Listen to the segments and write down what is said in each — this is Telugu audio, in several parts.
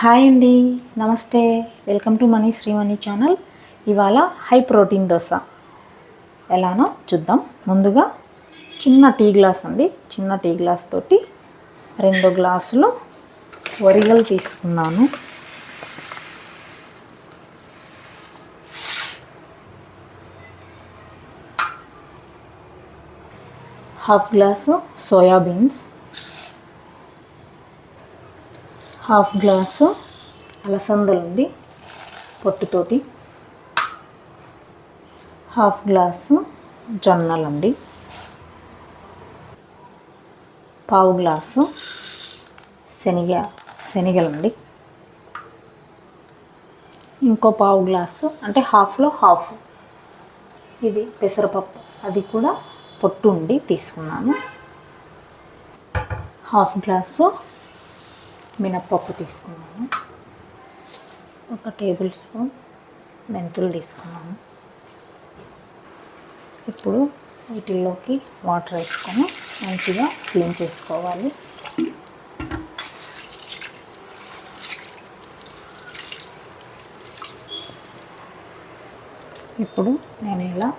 హాయ్ అండి, నమస్తే. Welcome to money Shreemani channel. ఇవాళ హై ప్రోటీన్ దోశ ఎలానో చూద్దాం. ముందుగా చిన్న టీ గ్లాస్ అండి, చిన్న టీ గ్లాస్ తోటి 2 గ్లాసులు వరిగలు తీసుకున్నాను. Half glass soybeans, half glass అలసందలుండి పొట్టుతోటి, హాఫ్ గ్లాసు జొన్నలండి, పావు గ్లాసు శనగలండి, ఇంకో పావు గ్లాసు అంటే హాఫ్లో హాఫ్ ఇది పెసరపప్పు, అది కూడా పొట్టు ఉండి తీసుకున్నాను. హాఫ్ గ్లాసు మినప్పప్పు తీసుకున్నాను. 1 టేబుల్ స్పూన్ మెంతులు తీసుకున్నాను. ఇప్పుడు వీటిల్లోకి వాటర్ వేసుకొని మంచిగా క్లీన్ చేసుకోవాలి. ఇప్పుడు నేను ఇలా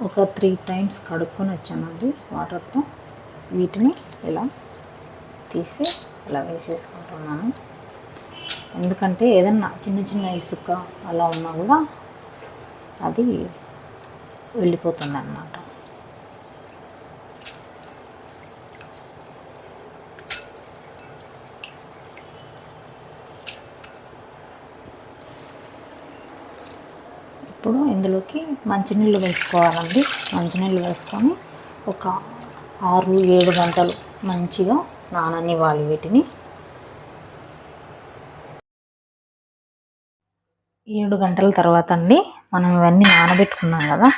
ఒక 3 టైమ్స్ కడుక్కొని వచ్చానండి వాటర్తో. వీటిని ఇలా తీసి ఇలా వేసేసుకుంటున్నాను. ఎందుకంటే ఏదన్నా చిన్న చిన్న ఇసుక అలా ఉన్నా కూడా అది వెళ్ళిపోతుంది అన్నమాట. ఇప్పుడు ఇందులోకి మంచినీళ్ళు వేసుకోవాలండి. మంచినీళ్ళు వేసుకొని ఒక 6-7 గంటలు మంచిగా నాననివ్వాలి వీటిని. 7 గంటల తర్వాత అండి మనం ఇవన్నీ నానబెట్టుకున్నాం కదా,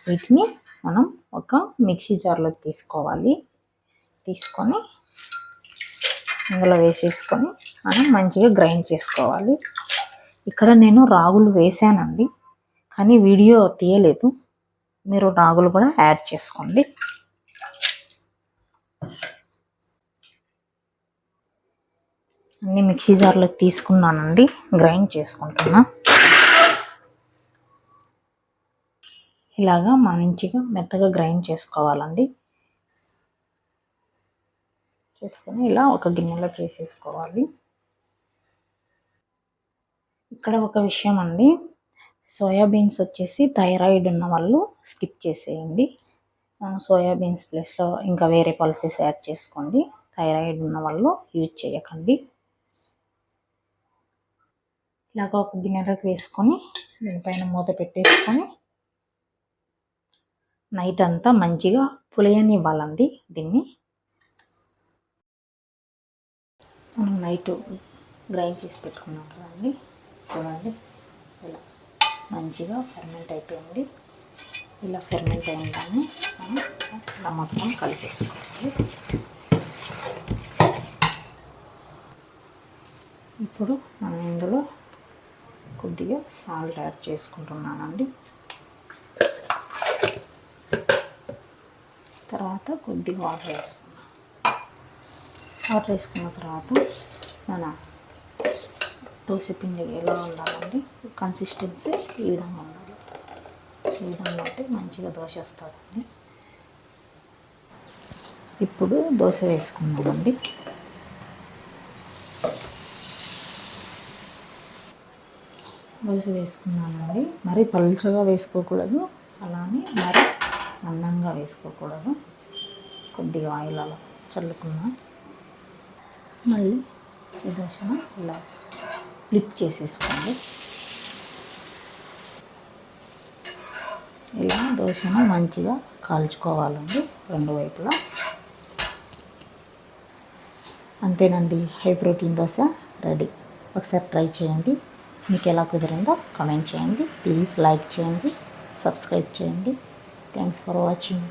వీటిని మనం ఒక మిక్సీ జార్లోకి తీసుకోవాలి. తీసుకొని ఇందులో వేసేసుకొని మనం మంచిగా గ్రైండ్ చేసుకోవాలి. ఇక్కడ నేను రాగులు వేసానండి, కానీ వీడియో తీయలేదు. మీరు రాగులు కూడా యాడ్ చేసుకోండి. అన్ని మిక్సీ జార్లోకి తీసుకున్నానండి, గ్రైండ్ చేసుకుంటున్నా. ఇలాగా మంచిగా మెత్తగా గ్రైండ్ చేసుకోవాలండి. చేసుకొని ఇలా ఒక గిన్నెలోకి వేసేసుకోవాలి. ఇక్కడ ఒక విషయం అండి, సోయాబీన్స్ వచ్చేసి థైరాయిడ్ ఉన్న వాళ్ళు స్కిప్ చేసేయండి. సోయాబీన్స్ ప్లేస్లో ఇంకా వేరే పల్సెస్ యాడ్ చేసుకోండి. థైరాయిడ్ ఉన్న వాళ్ళు యూజ్ చేయకండి. ఇలాగ ఒక గిన్నెలోకి వేసుకొని దీనిపైన మూత పెట్టేసుకొని నైట్ అంతా మంచిగా పులియనివ్వాలండి. దీన్ని మనం నైట్ గ్రైండ్ చేసి పెట్టుకున్నాం కదండి, చూడండి ఇలా మంచిగా ఫెర్మెంట్ అయిపోయింది. ఇలా ఫెర్మెంట్ అయిన దాన్ని మనం ఇలా మొత్తం కలిపేసుకోవాలి. ఇప్పుడు మనం ఇందులో కొద్దిగా సాల్ట్ యాడ్ చేసుకుంటున్నానండి. తర్వాత కొద్దిగా వాటర్ వేసుకున్నాం. వాటర్ వేసుకున్న తర్వాత మన దోశపిండి ఎలా ఉండాలండి, కన్సిస్టెన్సీ ఈ విధంగా ఉండాలి. ఈ విధంగా ఉంటే మంచిగా దోశ వస్తుందండి. ఇప్పుడు దోశ వేసుకున్నామండి. దోశ వేసుకున్నానండి. మరి పలుచగా వేసుకోకూడదు, అలానే మరి మందంగా వేసుకోకూడదు. కొద్దిగా ఆయిల్ అలా చల్లుకున్నాం. మళ్ళీ ఈ దోశను ఇలా ఫ్లిప్ చేసేసుకోండి. ఇలా దోశను మంచిగా కాల్చుకోవాలండి 2 వైపులా. అంతేనండి, హై ప్రోటీన్ దోశ రెడీ. ఒకసారి ట్రై చేయండి. మీకు ఎలా కుదిరిందో కామెంట్ చేయండి. ప్లీజ్ లైక్ చేయండి, సబ్స్క్రైబ్ చేయండి. Thanks for watching.